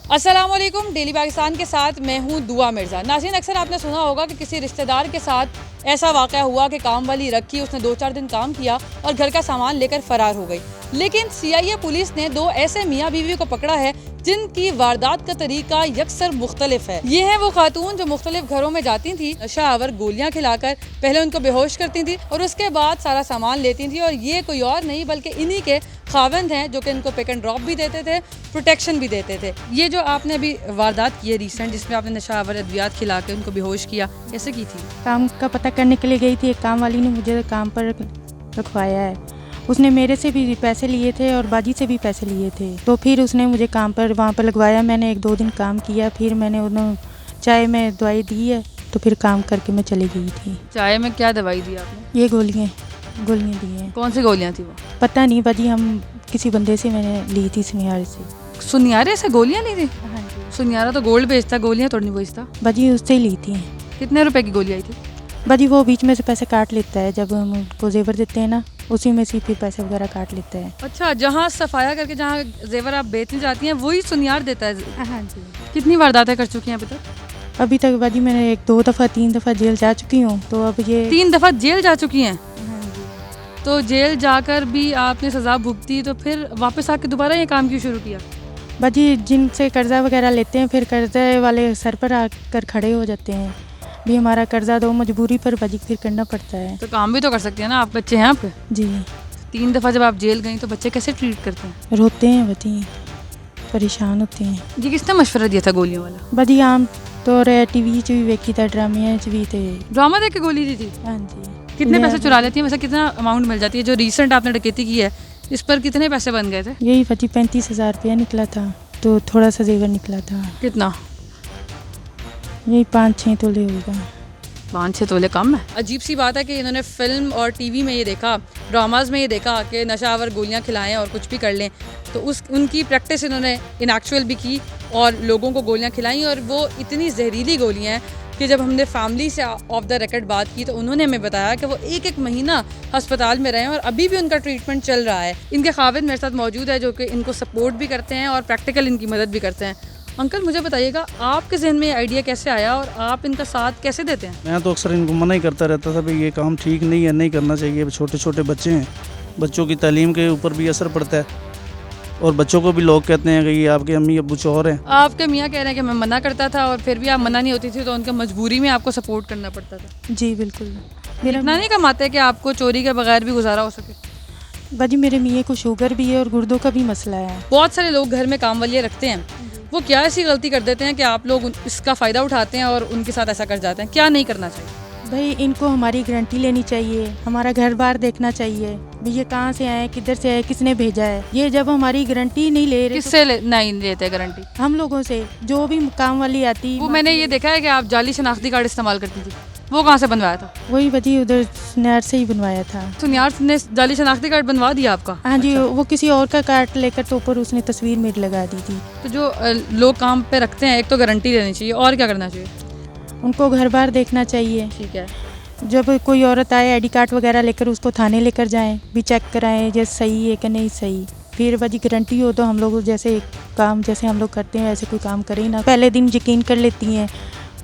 अस्सलामुअलैकुम, डेली पाकिस्तान के साथ मैं हूं दुआ मिर्ज़ा। नाज़रीन, अक्सर आपने सुना होगा कि किसी रिश्तेदार के साथ ऐसा वाक़या हुआ कि काम वाली रखी, उसने 2-4 दिन काम किया और घर का सामान लेकर फ़रार हो गई। लेकिन सीआईए पुलिस ने 2 ऐसे मियाँ बीवी को पकड़ा है जिनकी वारदात का तरीका यकसर मुख्तलिफ है। ये है वो खातून जो मुख्तलिफ घरों में जाती थी, नशा आवर गोलियां खिलाकर पहले उनको बेहोश करती थी और उसके बाद सारा सामान लेती थी। और ये कोई और नहीं बल्कि इन्हीं के खावंद हैं जो कि इनको पिक एंड ड्रॉप भी देते थे, प्रोटेक्शन भी देते थे। ये जो आपने अभी वारदात की है रिसेंट, जिसमें आपने नशा आवर अद्वियात खिला के उनको बेहोश किया, कैसे की थी? काम का पता करने के लिए गई थी। एक काम वाली ने मुझे काम पर रखवाया है। उसने मेरे से भी पैसे लिए थे और बाजी से भी पैसे लिए थे। तो फिर उसने मुझे काम पर वहाँ पर लगवाया। मैंने 1-2 दिन काम किया, फिर मैंने उन्हें चाय में दवाई दी है, तो फिर काम करके मैं चली गई थी। चाय में क्या दवाई दी आपने? ये गोलियाँ दी हैं। कौन सी गोलियां थी वो? पता नहीं बाजी, हम किसी बंदे से मैंने ली थी, सुनियारे से। सुनियारे से गोलियां ली थी? हाँ जी सुनियारा तो गोल्ड बेचता, गोलियां तोड़ नहीं बेचता। बाजी, उससे ही ली थी। कितने रुपए की गोली आई थी? बाजी, वो बीच में से पैसे काट लेता है। जब हम उनको जेवर देते हैं ना, उसी में से फिर पैसे वगैरह काट लेता है। अच्छा, जहाँ सफाया करके जहाँ जेवर आप बेचने जाती हैं वही सुनियार देता है? हाँ जी। कितनी वारदातें कर चुकी हैं अभी तक? अभी तक बाजी मैंने 1-2 दफ़ा 3 दफ़ा जेल जा चुकी हूँ। तो अब ये 3 दफा जेल जा चुकी हैं? हाँ जी। तो जेल जाकर भी आपने सजा भुगती, तो फिर वापस आके दोबारा ये काम क्यों शुरू किया? बाजी, जिनसे कर्जा वगैरह लेते हैं, फिर कर्जे वाले सर पर आकर खड़े हो जाते हैं। भी हमारा कर्जा दो, मजबूरी पर बाजी फिर करना पड़ता है। तो काम भी तो कर सकती है ना, आप बच्चे हैं आपके। जी। 3 दफा जब आप जेल गई तो बच्चे कैसे ट्रीट करते हैं? रोते हैं बाजी, परेशान होते हैं। ये किसने मशवरा दिया था गोलियों वाला? बाजी, आम तो टीवी च भी वेखी था, ड्रामे च भी थे। ड्रामा देख के गोली दी थी? हाँ जी। कितने पैसे चुरा लेती है वैसे? कितना अमाउंट मिल जाती है? जो रिसेंट आपने डकैती की है इस पर कितने पैसे बन गए थे? यही बाजी 35,000 रुपया निकला था। तो थोड़ा सा जेवर निकला था। कितना? यही 5-6 तोले होगा। 5-6 तोले कम है। अजीब सी बात है कि इन्होंने फिल्म और टीवी में ये देखा, ड्रामाज में ये देखा कि नशावर गोलियां खिलाएं और कुछ भी कर लें, तो उनकी प्रैक्टिस इन्होंने इन एक्चुअल भी की और लोगों को गोलियां खिलाई। और वो इतनी जहरीली गोलियां हैं कि जब हमने फैमिली से ऑफ द रिकॉर्ड बात की तो उन्होंने हमें बताया कि वो 1-1 महीना अस्पताल में रहे हैं और अभी भी उनका ट्रीटमेंट चल रहा है। इनके खाविद मेरे साथ मौजूद है जो कि इनको सपोर्ट भी करते हैं और प्रैक्टिकल इनकी मदद भी करते हैं। अंकल, मुझे बताइएगा, आपके जहन में आइडिया कैसे आया और आप इनका साथ कैसे देते हैं? मैं तो अक्सर इनको मना ही करता रहता था, भाई ये काम ठीक नहीं है, नहीं करना चाहिए। छोटे छोटे बच्चे हैं, बच्चों की तालीम के ऊपर भी असर पड़ता है और बच्चों को भी लोग कहते हैं कि ये आपके अम्मी अब्बू चोर हैं। आपके मियाँ कह रहे हैं कि मैं मना करता था और फिर भी आप मना नहीं होती थी, तो उनके मजबूरी में आपको सपोर्ट करना पड़ता था। जी बिल्कुल। इतना नहीं कमाते कि आपको चोरी के बगैर भी गुजारा हो सके? बाजी, मेरे मियाँ को शुगर भी है और गुर्दों का भी मसला है। बहुत सारे लोग घर में काम वालियाँ रखते हैं, वो क्या ऐसी गलती कर देते हैं कि आप लोग इसका फ़ायदा उठाते हैं और उनके साथ ऐसा कर जाते हैं? क्या नहीं करना चाहिए? भाई, इनको हमारी गारंटी लेनी चाहिए, हमारा घर बार देखना चाहिए। भाई, ये कहाँ से आए, किधर से आए, किसने भेजा है। ये जब हमारी गारंटी नहीं ले रहे किससे नहीं लेते गारंटी? तो हम लोगों से, जो भी काम वाली आती। वो मैंने ये देखा है कि आप जाली शनाख्ती कार्ड इस्तेमाल करती थी, वो कहाँ से बनवाया था? वही बाजी, उधर सुनियार से ही बनवाया था। सुनियार ने जाली शनाख्ती कार्ड बनवा दिया आपका? हाँ जी। वो किसी और का कार्ड लेकर तो ऊपर उसने तस्वीर मेरी लगा दी थी। तो जो लोग काम पे रखते हैं, एक तो गारंटी लेनी चाहिए, और क्या करना चाहिए? उनको घर बार देखना चाहिए। ठीक है। जब कोई औरत आए, आईडी कार्ड वगैरह लेकर उसको थाने लेकर जाएं, भी चेक कराएं जैसे सही है कि नहीं सही। फिर बाजी गारंटी हो तो हम लोग जैसे काम जैसे हम लोग करते हैं वैसे कोई काम करे ही ना। पहले दिन यकीन कर लेती हैं।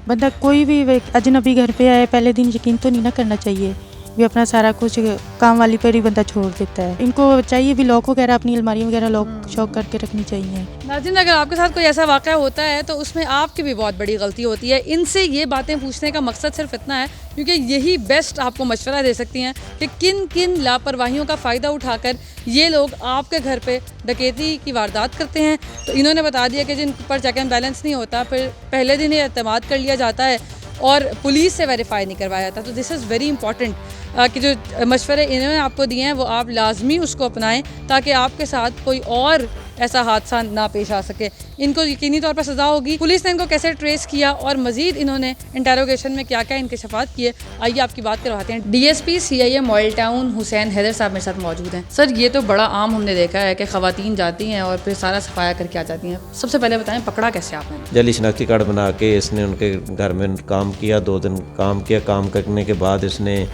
बंदा कोई भी अजनबी घर पे आए, पहले दिन यकीन तो नहीं ना करना चाहिए। भी अपना सारा कुछ काम वाली पर ही बंदा छोड़ देता है। इनको चाहिए भी लॉक वगैरह, अपनी अलमारी वगैरह लॉक शॉक करके रखनी चाहिए। नाज़रीन, अगर आपके साथ कोई ऐसा वाक़या होता है तो उसमें आपकी भी बहुत बड़ी गलती होती है। इनसे ये बातें पूछने का मकसद सिर्फ इतना है क्योंकि यही बेस्ट आपको मशवरा दे सकती हैं कि किन किन लापरवाहियों का फ़ायदा उठाकर ये लोग आपके घर पे डकैती की वारदात करते हैं। तो इन्होंने बता दिया कि जिन पर चेक एंड बैलेंस नहीं होता, फिर पहले दिन ये एतमाद कर लिया जाता है और पुलिस से वेरीफाई नहीं करवाया जाता। तो दिस इज़ वेरी इंपॉर्टेंट कि जो मशवरे इन्होंने आपको दिए हैं वो आप लाजमी उसको अपनाएं ताकि आपके साथ कोई और ऐसा हादसा ना पेश आ सके। इनको यकीनी तौर पर सज़ा होगी। पुलिस ने इनको कैसे ट्रेस किया और मज़ीद इन्होंने इंटेरोगेशन में क्या क्या इंकशाफात किए, आइए आपकी बात करवाते हैं। DSP CIA model town Hussain Haider sahab मेरे साथ मौजूद हैं। सर, ये तो बड़ा आम हमने देखा है कि ख़वातीन जाती हैं और फिर सारा सफाया करके आ जाती हैं। सबसे पहले बताएं, पकड़ा कैसे आपने? जाली शनाख्ती कार्ड बना के इसने उनके घर में काम किया, 2 दिन काम किया। काम करने के बाद इसने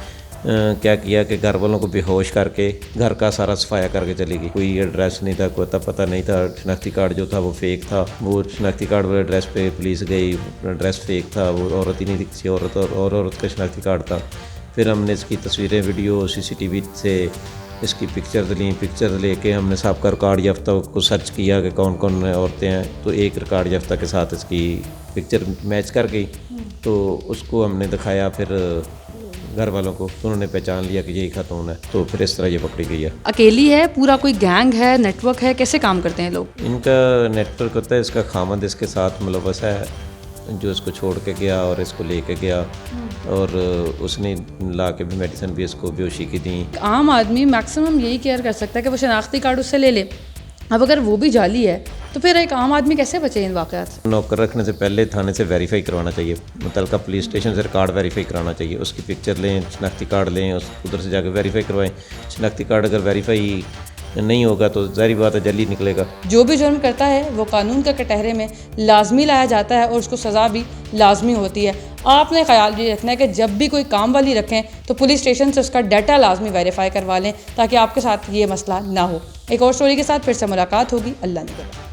क्या किया कि घर वालों को बेहोश करके घर का सारा सफाया करके चली गई। कोई एड्रेस नहीं था, कोई पता नहीं था, शनाख्ती कार्ड जो था वो फेक था। वो शनाख्ती कार्ड वाले एड्रेस पे पुलिस गई, एड्रेस फेक था, वो औरत ही नहीं थी, किसी औरत और औरत का शनाख्ती कार्ड था। फिर हमने इसकी तस्वीरें, वीडियो, CCTV से इसकी पिक्चर ली, पिक्चर लेके हमने सबका रिकॉर्ड याफ्ता को सर्च किया कि कौन कौन औरतें हैं, तो एक रिकॉर्ड याफ्ता के साथ इसकी पिक्चर मैच कर गई। तो उसको हमने दिखाया फिर घर वालों को, तो उन्होंने पहचान लिया कि यही खातून है। तो फिर इस तरह ये पकड़ी गई है। अकेली है, पूरा कोई गैंग है, नेटवर्क है, कैसे काम करते हैं लोग? इनका नेटवर्क होता है, इसका खामद इसके साथ मुलव्वस है, जो इसको छोड़ के गया और इसको लेके गया, और उसने ला के भी मेडिसिन भी इसको बेहोशी की दी। आम आदमी मैक्सिमम यही केयर कर सकता है कि वो शनाख्ती कार्ड उससे ले ले। अब अगर वो भी जाली है तो फिर एक आम आदमी कैसे बचे इन वाक़यात से? नौकर रखने से पहले थाने से वेरीफाई करवाना चाहिए, मुतलका पुलिस स्टेशन से कार्ड वेरीफाई कराना चाहिए। उसकी पिक्चर लें, शनाख्ती कार्ड लें, उधर से जाकर वेरीफाई करवाएं। शनाख्ती कार्ड अगर वेरीफाई नहीं होगा तो ज़ाहिर बात है जल्दी निकलेगा। जो भी जुर्म करता है वो कानून के कटहरे में लाजमी लाया जाता है और उसको सज़ा भी लाजमी होती है। आपने ख्याल ये रखना है कि जब भी कोई काम वाली रखें तो पुलिस स्टेशन से उसका डाटा लाजमी वेरीफाई करवा लें, ताकि आपके साथ ये मसला ना हो। एक और स्टोरी के साथ फिर से मुलाकात होगी। अल्लाह ने